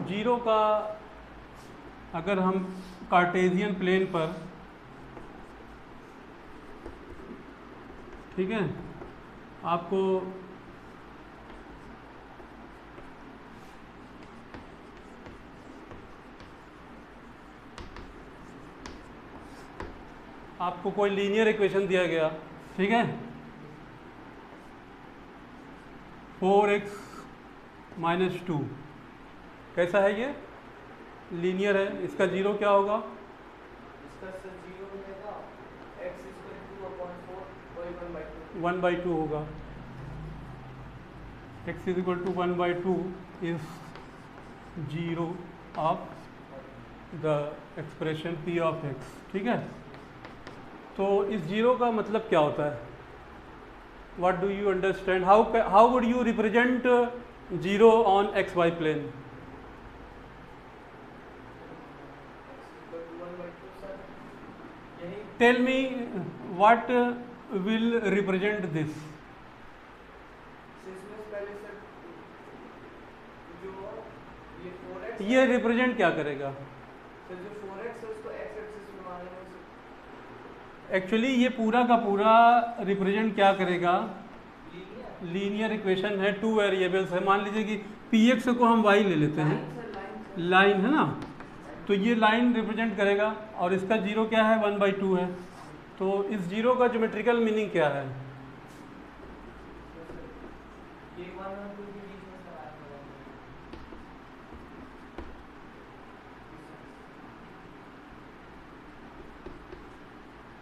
Zero का अगर हम कार्टेशियन प्लेन पर, ठीक है, आपको कोई लीनियर इक्वेशन दिया गया, ठीक है, 4x - 2, कैसा है ये? लीनियर है। इसका जीरो क्या होगा? इसका सर जीरो मिलेगा x = 2/4 और 1/2 1/2 होगा। x = 1/2 is zero of the expression p of x, ठीक है। तो इस जीरो का मतलब क्या होता है? What do you understand? How would you represent zero on xy plane? Tell me what will represent this? ये रिप्रेजेंट क्या करेगा? एक्चुअली ये पूरा का पूरा रिप्रेजेंट क्या करेगा? लीनियर इक्वेशन है, टू वेरिएबल्स है। मान लीजिए कि px को हम y ले लेते हैं, लाइन है ना, तो ये लाइन रिप्रेजेंट करेगा और इसका जीरो क्या है? 1/2 है। तो इस जीरो का ज्योमेट्रिकल मीनिंग क्या है?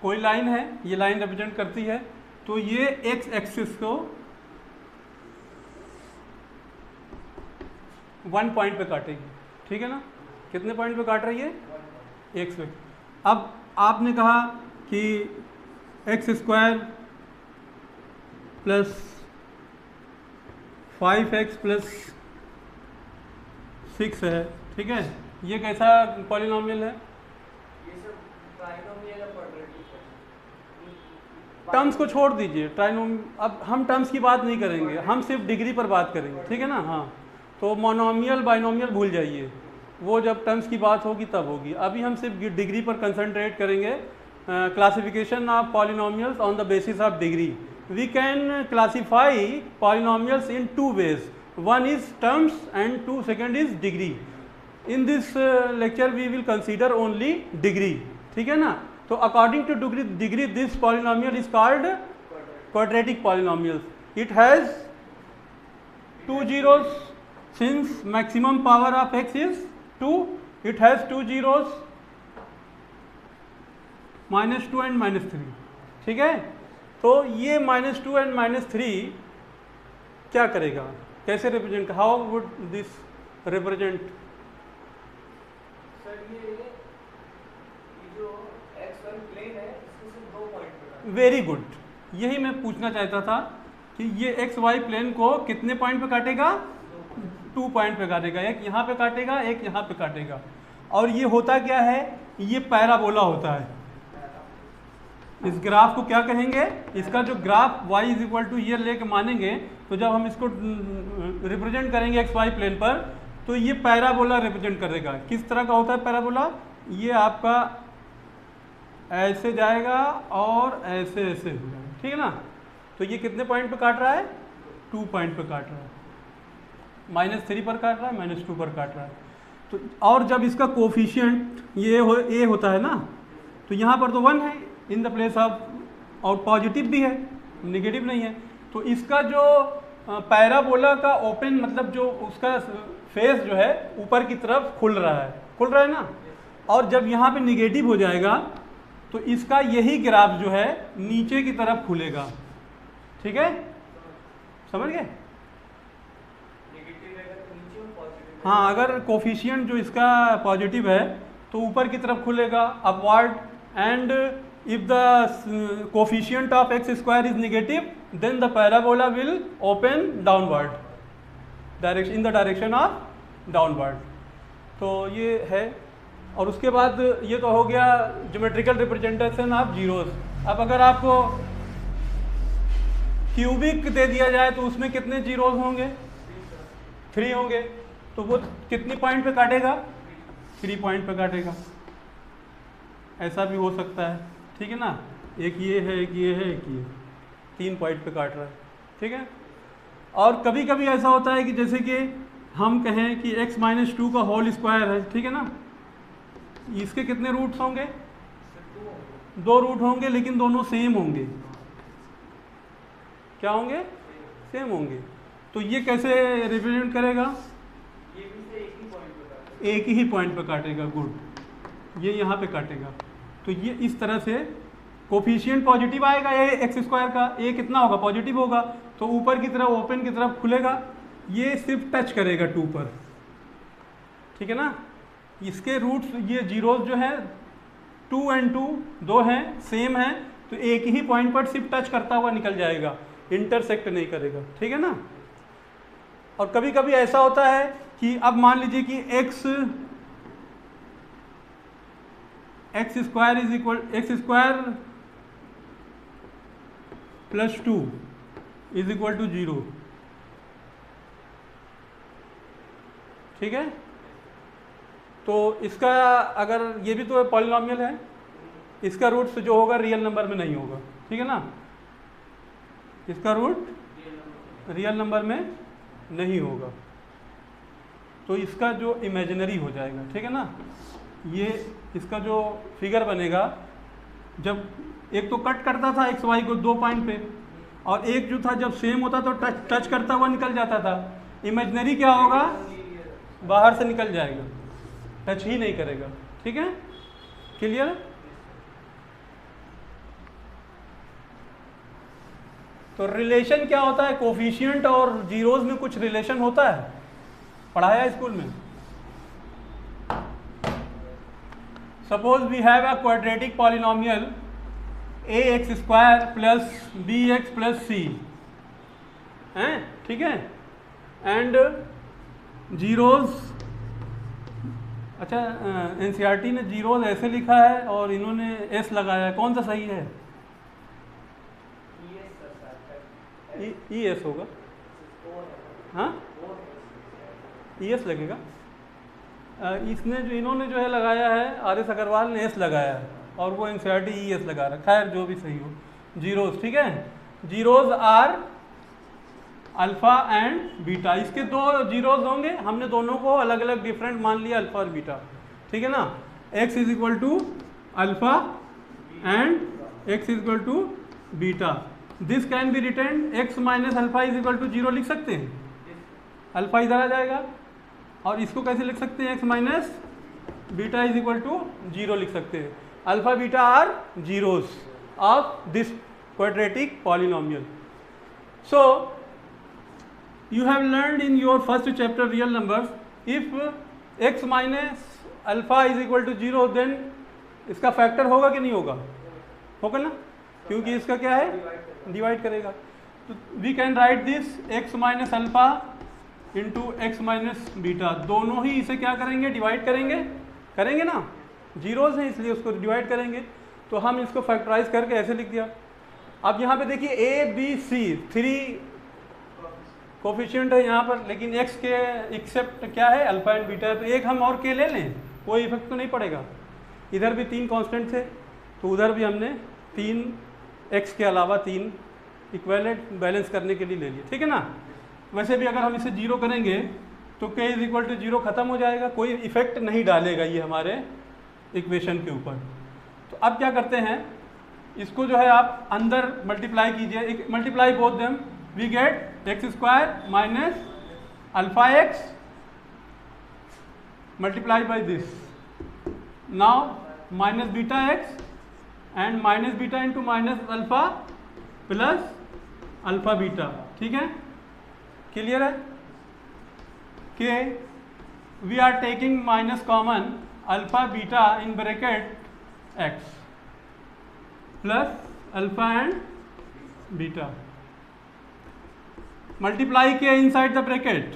कोई लाइन है, ये लाइन रिप्रेजेंट करती है, तो ये एक्स एक्सिस को 1 पॉइंट पे काटेगी, ठीक है ना। कितने पॉइंट पे काट रही है? एक्स पे। अब आपने कहा कि x² + 5x + 6 है, ठीक है। ये कैसा पॉलिनोमियल है? टर्म्स को छोड़ दीजिए, अब हम टर्म्स की बात नहीं करेंगे, हम सिर्फ डिग्री पर बात करेंगे, ठीक है ना। हाँ, तो मोनोमियल बाइनोमियल भूल जाइए, वो जब टर्म्स की बात होगी तब होगी। अभी हम सिर्फ डिग्री पर कंसंट्रेट करेंगे। Classification of polynomials on the basis of degree. We can classify polynomials in 2 ways, one is terms and second is degree. In this lecture we will consider only degree, ठीक है ना। तो according two degree this polynomial is called quadratic polynomial. It has 2 zeros since maximum power of x is 2, it has 2 zeros -2 and -3, ठीक है। तो ये -2 and -3 क्या करेगा? कैसे represent? How would this represent? Very good, यही मैं पूछना चाहता था कि ये एक्स वाई प्लेन को कितने पॉइंट पे काटेगा? 2 पॉइंट पे काटेगा। एक यहाँ पे काटेगा, एक यहाँ पे काटेगा। और ये होता क्या है? ये पैराबोला होता है। इस ग्राफ को क्या कहेंगे? इसका जो ग्राफ y = ये लेके मानेंगे, तो जब हम इसको रिप्रेजेंट करेंगे एक्स वाई प्लेन पर, तो ये पैराबोला रिप्रेजेंट करेगा। किस तरह का होता है पैराबोला? ये आपका ऐसे जाएगा और ऐसे ऐसे हो जाएगा, ठीक है ना। तो ये कितने पॉइंट पे काट रहा है? 2 पॉइंट पे काट रहा है। -3 पर काट रहा है, -2 पर काट रहा है। तो और जब इसका कोफिशिएंट ये होता है ना, तो यहाँ पर तो 1 है इन द प्लेस ऑफ, और पॉजिटिव भी है, नेगेटिव नहीं है। तो इसका जो पैराबोला का ओपन मतलब जो उसका फेस जो है ऊपर की तरफ खुल रहा है ना। और जब यहाँ पे निगेटिव हो जाएगा तो इसका यही ग्राफ जो है नीचे की तरफ खुलेगा, ठीक है, समझ गए? हाँ, अगर कोफिशिएंट जो इसका पॉजिटिव है तो ऊपर की तरफ खुलेगा, upward, and if the coefficient of x² is negative then the parabola will open downward, direction in the direction of downward. तो ये है। और उसके बाद ये तो हो गया ज्योमेट्रिकल रिप्रेजेंटेशन ऑफ जीरोस। अब अगर आपको क्यूबिक दे दिया जाए तो उसमें कितने जीरोस होंगे? 3 होंगे। तो वो कितनी पॉइंट पे काटेगा? 3 पॉइंट पे काटेगा। ऐसा भी हो सकता है, ठीक है ना, एक ये है, एक ये है, एक ये, 3 पॉइंट पे काट रहा है, ठीक है। और कभी कभी ऐसा होता है कि जैसे कि हम कहें कि x - 2 का होल स्क्वायर है, ठीक है ना, इसके कितने रूट्स होंगे? 2 रूट होंगे, लेकिन दोनों सेम होंगे। क्या होंगे? सेम होंगे। तो ये कैसे रिप्रेजेंट करेगा? ये भी से एक ही पॉइंट पे काटेगा। एक ही पॉइंट पे काटेगा, गुड। ये यहाँ पे काटेगा। तो ये इस तरह से कोफिशिएंट पॉजिटिव आएगा ये एक्स स्क्वायर का, ये कितना होगा? पॉजिटिव होगा, तो ऊपर की तरफ, ओपन की तरफ खुलेगा, ये सिर्फ टच करेगा 2 पर, ठीक है ना। इसके रूट्स ये जीरोस जो है 2 और 2 2 हैं, सेम हैं, तो एक ही पॉइंट पर सिर्फ टच करता हुआ निकल जाएगा, इंटरसेक्ट नहीं करेगा, ठीक है ना। और कभी कभी ऐसा होता है कि अब मान लीजिए कि x square is equal x square plus 2 is equal to 0, ठीक है। तो इसका अगर ये भी तो पॉलिनॉमियल है, इसका रूट जो होगा रियल नंबर में नहीं होगा, ठीक है ना, इसका रूट रियल नंबर में नहीं होगा, तो इसका जो इमेजिनरी हो जाएगा, ठीक है ना। ये इसका जो फिगर बनेगा, जब एक तो कट करता था एक्स वाई को 2 पॉइंट पे, और एक जो था जब सेम होता तो टच करता हुआ निकल जाता था। इमेजिनरी क्या होगा? बाहर से निकल जाएगा, टच ही नहीं करेगा, ठीक है, क्लियर। तो रिलेशन क्या होता है? कोफिशिएंट और जीरोस में कुछ रिलेशन होता है, पढ़ाया स्कूल में। Suppose we have a quadratic polynomial ax square plus bx plus c हैं, ठीक है, एंड जीरोस, अच्छा एनसीईआरटी ने जीरोस ऐसे लिखा है और इन्होंने एस लगाया है, कौन सा सही है? ई एस होगा, हाँ ई एस लगेगा। इसने जो इन्होंने जो है लगाया है, आर एस अग्रवाल ने एस लगाया है, और वो एनसीईआरटी ई एस लगा रहा है, खैर जो भी सही हो। जीरोस, ठीक है, zeros are alpha and beta, इसके 2 जीरोस होंगे, हमने दोनों को अलग अलग डिफरेंट मान लिया, अल्फा और बीटा, ठीक है ना। x is equal to alpha and x is equal to beta. This can be written x minus alpha is equal to 0 लिख सकते हैं, अल्फा इधर आ जाएगा, और इसको कैसे लिख सकते हैं? x minus beta is equal to 0 लिख सकते हैं। Alpha beta are zeros of this quadratic polynomial. So you have learned in your first chapter real numbers, if x minus alpha is equal to 0, then इसका factor होगा कि नहीं होगा? होगा ना, क्योंकि इसका क्या है? डिवाइड करेगा। तो we can write this x minus alpha into x minus beta, दोनों ही इसे क्या करेंगे? डिवाइड करेंगे, करेंगे ना, जीरोज हैं इसलिए उसको डिवाइड करेंगे। तो हम इसको फैक्टराइज करके ऐसे लिख दिया। अब यहाँ पे देखिए a b c 3 कोफिशिएंट है यहाँ पर, लेकिन x के एक्सेप्ट क्या है? अल्फा एंड बीटा है, तो एक हम और k ले लें, कोई इफेक्ट तो नहीं पड़ेगा। इधर भी 3 कांस्टेंट थे, तो उधर भी हमने 3 x के अलावा 3 इक्विवेलेंट बैलेंस करने के लिए ले लिए, ठीक है ना। वैसे भी अगर हम इसे 0 करेंगे तो k इज इक्वल टू 0 खत्म हो जाएगा, कोई इफेक्ट नहीं डालेगा ये हमारे इक्वेशन के ऊपर। तो अब क्या करते हैं, इसको जो है आप अंदर मल्टीप्लाई कीजिए, multiply both them, we get X square minus alpha X multiply by this, now minus beta X and minus beta into minus alpha plus alpha beta, ठीक है, क्लियर है। Okay we are taking minus common, alpha beta in bracket X plus alpha and beta, multiply किया inside the bracket,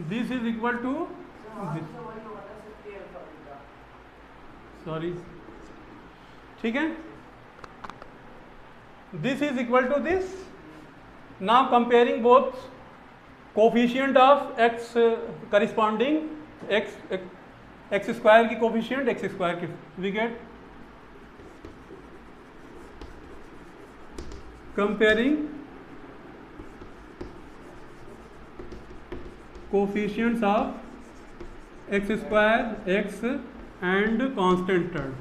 this is equal to, sorry, ठीक है। this is equal to this. Now comparing both coefficient of x corresponding x square की coefficient x square की, we get comparing coefficients of x square x and constant term.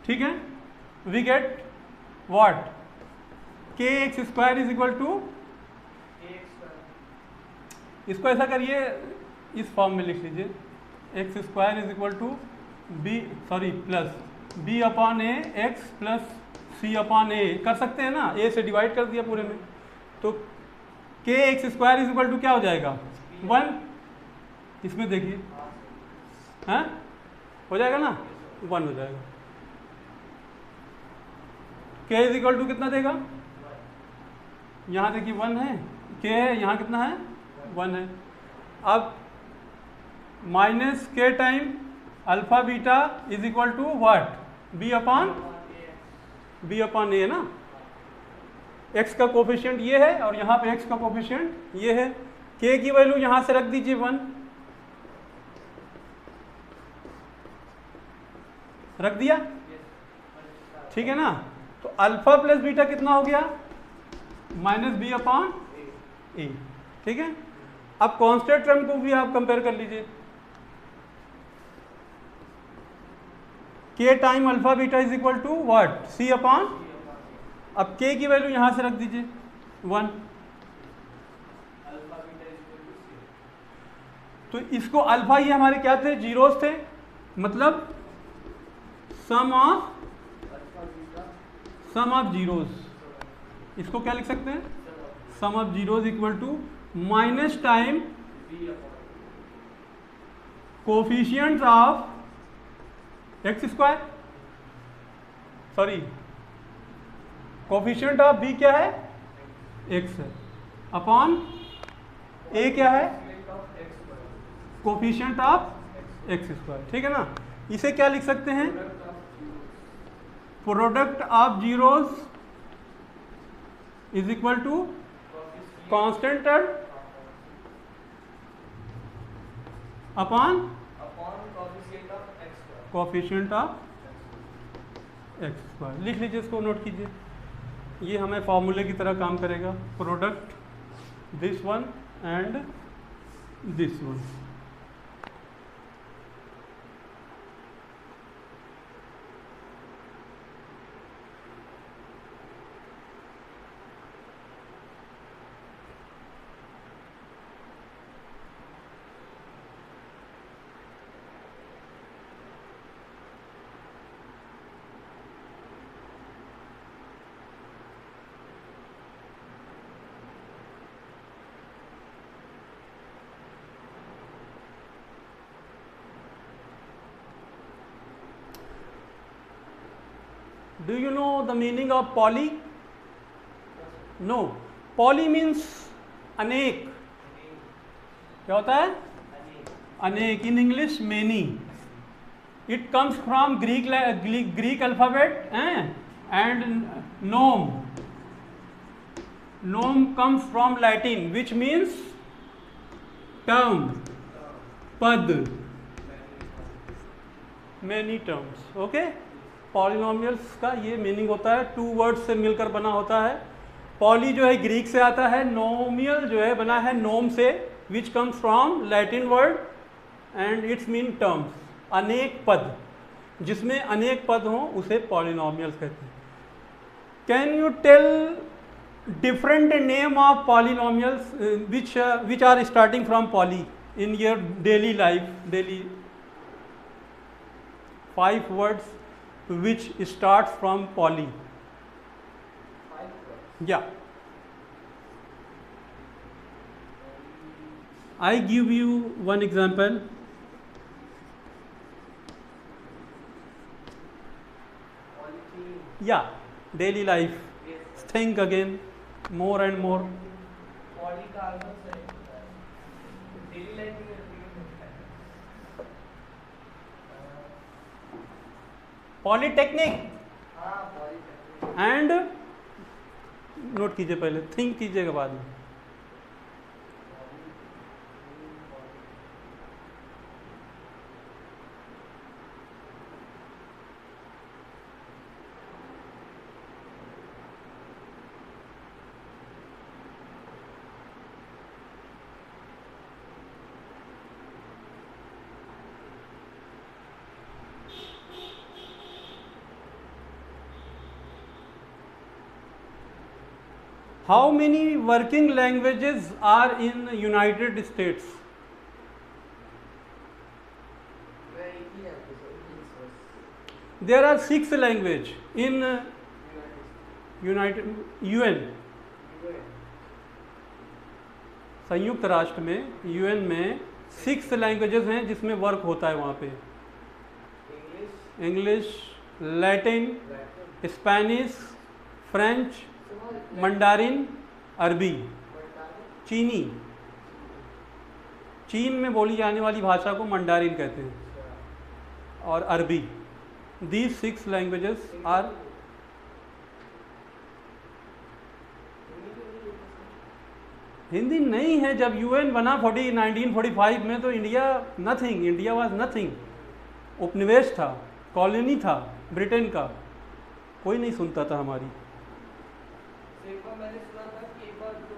ठीक है, we get what? kx square is equal to, इसको ऐसा करिए, इस form में लिख लीजिए, X square is equal to plus B upon A X plus C upon A, कर सकते हैं ना, ए से डिवाइड कर दिया पूरे में, तो k x square is equal to क्या हो जाएगा 1, इसमें देखिए, हैं हो जाएगा ना, 1 हो जाएगा। के इज इक्वल टू कितना देगा, यहाँ देखिए 1 है, के है, यहाँ कितना है 1 है। अब माइनस के time alpha beta is equal to what, B upon A ना, x का कोफिशिएंट ये है और यहाँ पे x का कोफिशिएंट ये है। k की वैल्यू यहाँ से रख दीजिए 1, रख दिया, ठीक है ना। तो अल्फा प्लस बीटा कितना हो गया, माइनस बी अपॉन ए, ठीक है। अब कांस्टेंट टर्म को भी आप कंपेयर कर लीजिए, k time alpha beta is equal to what, c upon, अब के की वैल्यू यहां से रख दीजिए 1, तो इसको अल्फा ये हमारे क्या थे, जीरोस थे, मतलब सम ऑफ जीरोस, इसको क्या लिख सकते हैं, sum of zeros equal to minus time coefficients of x square, sorry coefficient of B क्या है, एक्स है, अपॉन ए क्या है, कोफिशिएंट ऑफ एक्स स्क्वायर, ठीक है ना। इसे क्या लिख सकते हैं, product of zeros is equal to constant term upon coefficient of x square, लिख लीजिए, इसको नोट कीजिए, ये हमें फॉर्मूले की तरह काम करेगा, product this one and this one. Do you know the meaning of poly? No. Poly means अनेक, क्या होता है, अनेक, in English many. It comes from Greek alphabet and nom. Nom comes from Latin, which means term, पद, many terms. Okay? Polynomials का ये meaning होता है, 2 वर्ड्स से मिलकर बना होता है। पॉली जो है ग्रीक से आता है, नोमियल जो है बना है नोम से, which comes from Latin word and it's mean terms, अनेक पद, जिसमें अनेक पद हों उसे पॉलिनोमियल्स कहते हैं। Can you tell different name of polynomials which are starting from poly in your daily life, daily 5 words which starts from poly? Yeah, I give you one example. Yeah, daily life. Yes. Think again, more and more. Poly का answer सही होता है, daily life में होता है। Polytechnic हाँ polytechnic. And, note कीजिए पहले, थिंक कीजिएगा बाद में। How many working languages are in United States? मैं एक ही आपको सर इंग्लिश बस। There are 6 languages in United UN, संयुक्त राष्ट्र में, UN में 6 लैंग्वेजेस हैं जिसमें वर्क होता है वहाँ पे। English, English, Latin, Latin, Spanish, French, समझ मंडारिन, अरबी, मंडारिन, चीनी। चीन में बोली जाने वाली भाषा को मंडारिन कहते हैं, अच्छा। और अरबी। These 6 languages are. हिंदी नहीं है। जब यूएन बना 1945 में तो India nothing, India was nothing, उपनिवेश था, कॉलोनी था ब्रिटेन का, कोई नहीं सुनता था हमारी। एक बार मैंने सुना था कि एक बार जो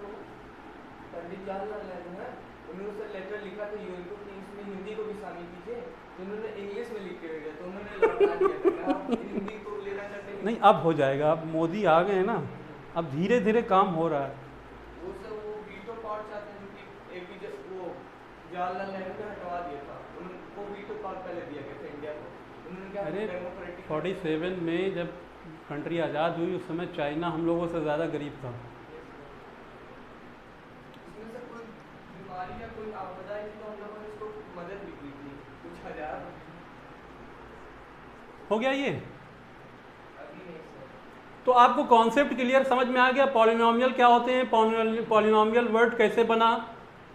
पंडित जवाहरलाल नेहरू है, उन्होंने लेटर लिखा था यूएन को कि इसमें हिंदी को भी शामिल कीजिए, तो उन्होंने इंग्लिश में लिख के भेजा, तो उन्होंने लौटा दिया था कि आप हिंदी को लेना चाहते हैं। नहीं, अब हो जाएगा, अब मोदी आ गए हैं ना, अब धीरे धीरे काम हो रहा है। वो सब वो वीटो पावर चाहते हैं, जो कि एपीजे वो जवाहरलाल नेहरू ने हटवा दिया था, उनको वीटो पावर पहले दिया गया था इंडिया को। उन्होंने क्या अरे डेमोक्रेटिक 47 में जब कंट्री आज़ाद हुई उस समय चाइना हम लोगों से ज़्यादा गरीब था। इसमें से कोई बीमारी या कोई आपदा आई तो हम लोगों ने इसको मदद भी की थी, कुछ हजार। हो गया ये। अभी नहीं सर। तो आपको कॉन्सेप्ट क्लियर समझ में आ गया। पॉलिनोमियल क्या होते हैं, पॉलिनोमियल वर्ड कैसे बना,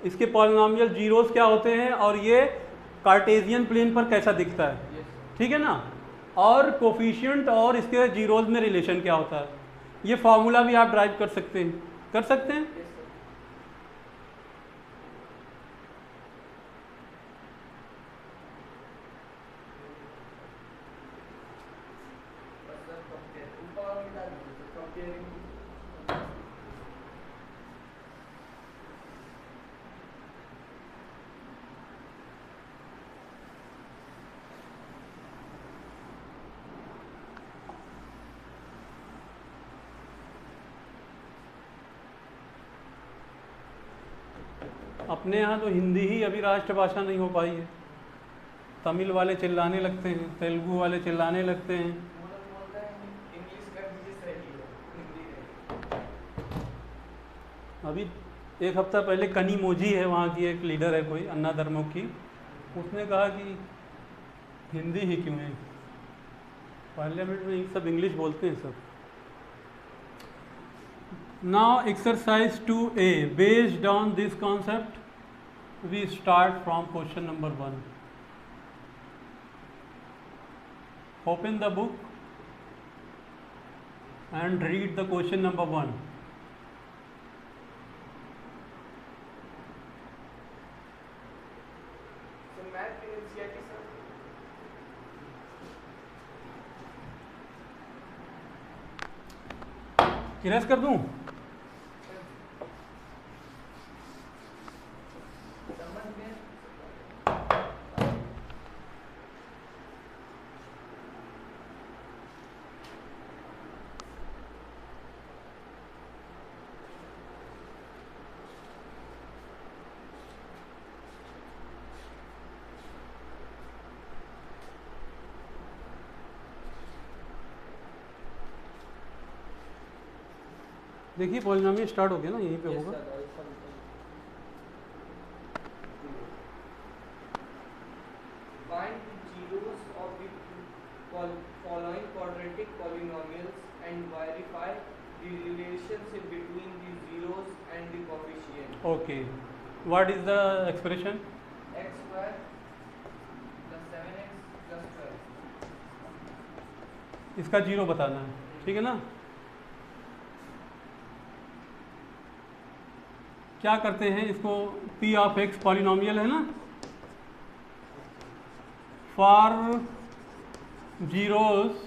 इसके पॉलिनोमियल जीरोस क्या होते हैं, और ये कार्टेशियन प्लेन पर कैसा दिखता है, यस सर। ठीक है ना। और कोफिशिएंट और इसके जीरोज में रिलेशन क्या होता है, ये फार्मूला भी आप ड्राइव कर सकते हैं, कर सकते हैं। Yes sir. बस सर कंपेयर ऊपर वाला डाल दीजिए सर, कंपेयरिंग। अपने यहाँ तो हिंदी ही अभी राष्ट्रभाषा नहीं हो पाई है। तमिल वाले चिल्लाने लगते हैं, तेलुगु वाले चिल्लाने लगते हैं। वो लोग बोलते हैं इंग्लिश कर दीजिए सही है, हिंदी नहीं। अभी एक हफ्ता पहले कनी मोजी है, वहाँ की एक लीडर है कोई अन्ना धर्मों की, उसने कहा कि हिंदी ही क्यों है, पार्लियामेंट में सब इंग्लिश बोलते हैं सब। Now exercise 2A, based on this concept we start from question number 1. Open the book and read the question number 1. So math in NCERT sir। Erase कर दूं? समझ में देखिए पॉलिनोमियल स्टार्ट हो गया ना, यहीं पे Yes, होगा। sir, alpha, alpha. Find the zeros of the following quadratic polynomials and verify the relationship between the zeros and the coefficient. Okay, what is the expression? X square plus 7x plus 12. इसका 0 बताना है, ठीक है ना। क्या करते हैं इसको, पी ऑफ एक्स पॉलिनोमियल है ना, for zeros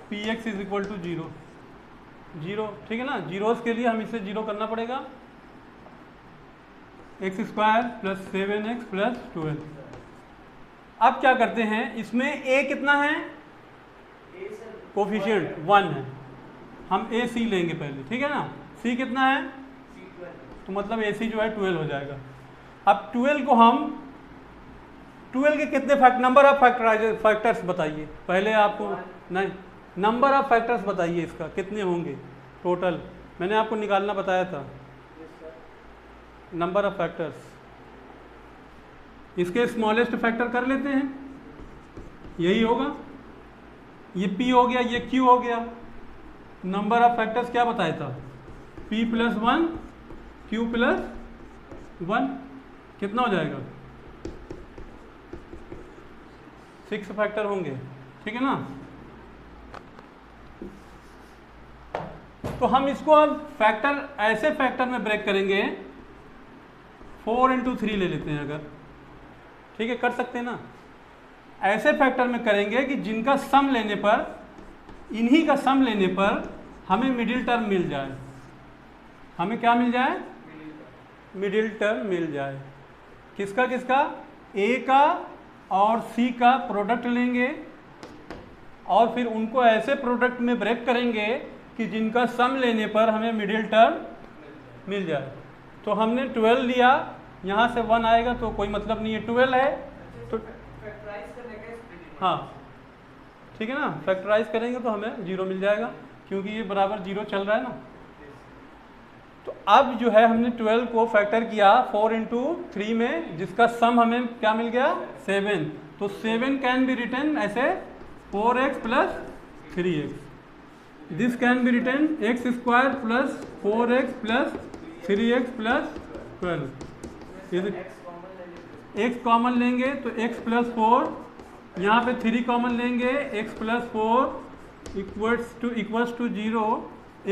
p x is equal to 0 0, ठीक है ना। जीरोस के लिए हम इसे 0 करना पड़ेगा, x square plus 7x plus 12। अब क्या करते हैं, इसमें a कितना है, कोफिशिएंट 1 है, हम ए सी लेंगे पहले, ठीक है ना। c कितना है, तो मतलब ए सी जो है 12 हो जाएगा। अब 12 को हम 12 के कितने नंबर ऑफ फैक्टर्स बताइए पहले, आपको नहीं नंबर ऑफ फैक्टर्स बताइए इसका कितने होंगे टोटल, मैंने आपको निकालना बताया था नंबर ऑफ फैक्टर्स। इसके स्मॉलेस्ट फैक्टर कर लेते हैं, यही होगा, ये p हो गया, ये q हो गया। नंबर ऑफ फैक्टर्स क्या बताया था, p प्लस 1 q प्लस 1, कितना हो जाएगा, 6 फैक्टर होंगे, ठीक है ना। तो हम इसको अब फैक्टर, ऐसे फैक्टर में ब्रेक करेंगे, 4 इंटू 3 ले लेते हैं अगर, ठीक है, कर सकते हैं ना। ऐसे फैक्टर में करेंगे कि जिनका सम लेने पर, इन्हीं का सम लेने पर हमें मिडिल टर्म मिल जाए। हमें क्या मिल जाए, मिडिल टर्म मिल जाए। किसका किसका, a का और c का प्रोडक्ट लेंगे और फिर उनको ऐसे प्रोडक्ट में ब्रेक करेंगे कि जिनका सम लेने पर हमें मिडिल टर्म मिल जाए। तो हमने 12 लिया, यहाँ से 1 आएगा तो कोई मतलब नहीं है, 12 है तो हाँ, ठीक है ना। फैक्टराइज करेंगे तो हमें 0 मिल जाएगा, क्योंकि ये बराबर 0 चल रहा है ना। तो अब जो है हमने 12 को फैक्टर किया 4 इंटू 3 में, जिसका सम हमें क्या मिल गया, 7। तो 7 कैन बी रिटन ऐसे 4x plus 3x, this can be written x square plus 4x plus 3x plus 12। x common लेंगे तो x प्लस 4, यहाँ पे 3 कॉमन लेंगे, x plus 4 equals to 0,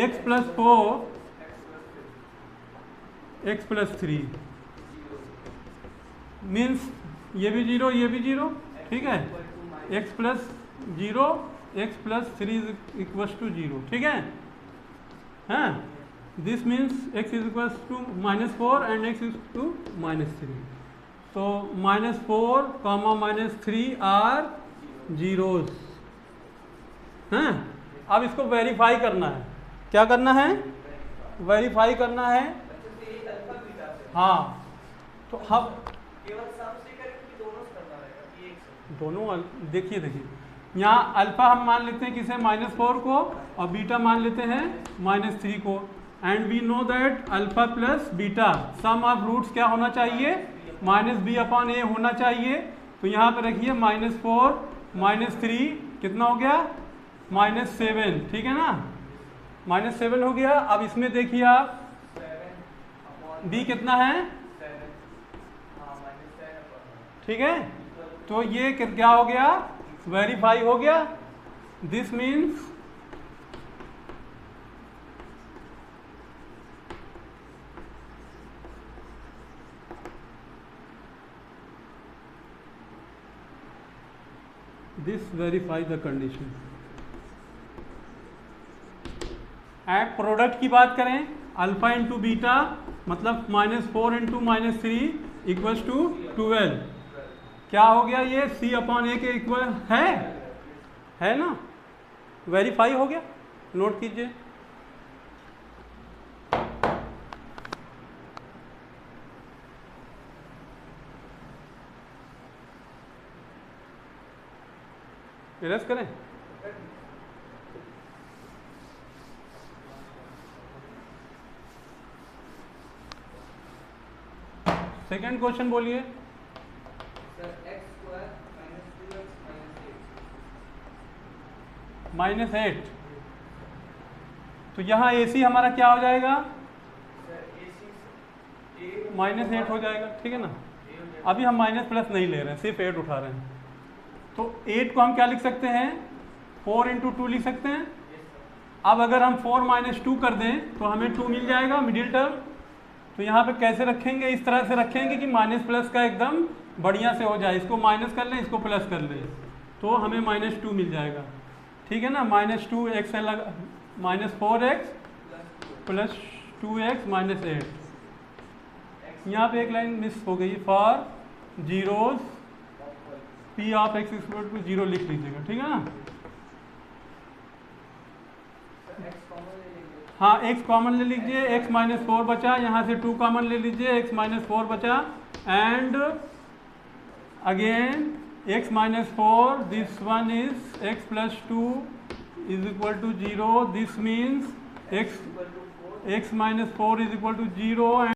x plus 4 x plus 3 means ये भी 0 ये भी 0, ठीक है। x plus 0 x plus 3 equals to 0, ठीक है। हाँ, this means x is equals to -4 and x is to -3। तो -4 कॉमा -3 आर जीरोस। हाँ, अब इसको वेरीफाई करना है, क्या करना है, वेरीफाई करना है। हाँ, तो हम दोनों देखिए यहाँ अल्फा हम मान लेते हैं किसे, -4 को, और बीटा मान लेते हैं -3 को। And we know that alpha plus beta sum of roots क्या होना चाहिए, -b/a होना चाहिए। तो यहाँ पे रखिए -4 -3 कितना हो गया, -7, ठीक है ना, -7 हो गया। अब इसमें देखिए आप b कितना है, ठीक है। तो ये क्या हो गया, वेरीफाई हो गया। This means this verify the condition. At product की बात करें, अल्फा इंटू बीटा मतलब -4 इंटू -3 इक्वल्स टू 12। क्या हो गया, ये c/a के इक्वल है ना, वेरीफाई हो गया। नोट कीजिए, इरेज करें। सेकंड क्वेश्चन बोलिए। -8, तो यहाँ AC हमारा क्या हो जाएगा, -8 हो जाएगा, ठीक है ना। अभी हम माइनस प्लस नहीं ले रहे हैं, सिर्फ 8 उठा रहे हैं। तो 8 को हम क्या लिख सकते हैं, 4 इंटू 2 लिख सकते हैं। अब अगर हम 4 माइनस 2 कर दें तो हमें 2 मिल जाएगा मिडिल टर्म। तो यहाँ पे कैसे रखेंगे, इस तरह से रखेंगे कि माइनस प्लस का एकदम बढ़िया से हो जाए, इसको माइनस कर लें, इसको प्लस कर लें, तो हमें -2 मिल जाएगा। ठीक है ना, -2 एक्स अलग, -4x प्लस 2x माइनस 8। यहाँ पे एक लाइन मिस हो गई, for zeros p of x equal to 0 लिख लीजिएगा। ठीक है ना, हाँ x कॉमन ले लीजिए, x -4 बचा, यहाँ से 2 कॉमन ले लीजिए, x -4 बचा, and again x -4, this one is x plus 2 is equal to 0, this means x -4 is equal to 0 and